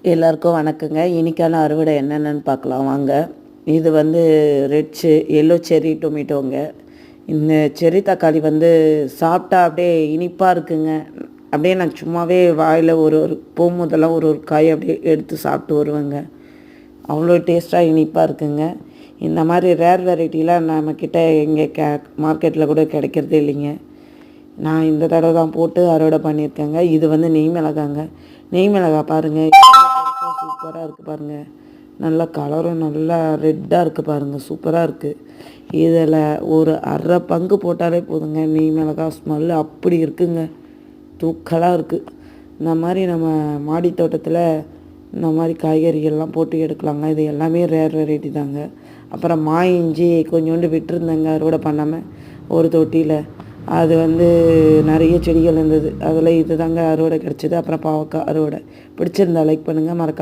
எல்லாருக்கும் வணக்கங்க. இன்னைக்கான அறுவடை என்னென்னு பார்க்கலாம் வாங்க. இது வந்து எல்லோ செர்ரி டொமேட்டோங்க. இந்த செர்ரி தக்காளி வந்து சாப்பிட்டா அப்படியே இனிப்பாக இருக்குங்க. அப்படியே நான் சும்மாவே வாயில் ஒரு ஒரு போகும்போதெல்லாம் ஒரு ஒரு காய் அப்படியே எடுத்து சாப்பிட்டு வருவேங்க. அவ்வளோ டேஸ்ட்டாக இனிப்பாக இருக்குங்க. இந்த மாதிரி ரேர் வெரைட்டிலாம் நம்மக்கிட்ட எங்கே மார்க்கெட்டில் கூட கிடைக்கிறதே இல்லைங்க. நான் இந்த தடவை தான் போட்டு அறுவடை பண்ணியிருக்கேங்க. இது வந்து நெய் மிளகாங்க. நெய் மிளகாய் பாருங்கள், சூப்பராக இருக்குது பாருங்கள். நல்லா கலரும் நல்லா ரெட்டாக இருக்குது பாருங்கள், சூப்பராக இருக்குது. இதில் ஒரு அரை பங்கு போட்டாலே போதுங்க, நெய் மிளகாய் ஸ்மெல்லு அப்படி இருக்குங்க, தூக்கலாக இருக்குது. இந்த மாதிரி நம்ம மாடி தோட்டத்தில் இந்த மாதிரி காய்கறிகள்லாம் போட்டு எடுக்கலாங்க. இது எல்லாமே ரேர் வெரைட்டி தாங்க. அப்புறம் இஞ்சி கொஞ்சோண்டு விட்டுருந்தேங்க அறுவடை பண்ணாமல் ஒரு தொட்டியில். அது வந்து நிறைய செடிகள் இருந்தது, அதில் இது தாங்க அறுவடை கிடச்சிது. அப்புறம் பாவக்காய் அறுவடை. பிடிச்சிருந்தா லைக் பண்ணுங்கள், மறக்காமல்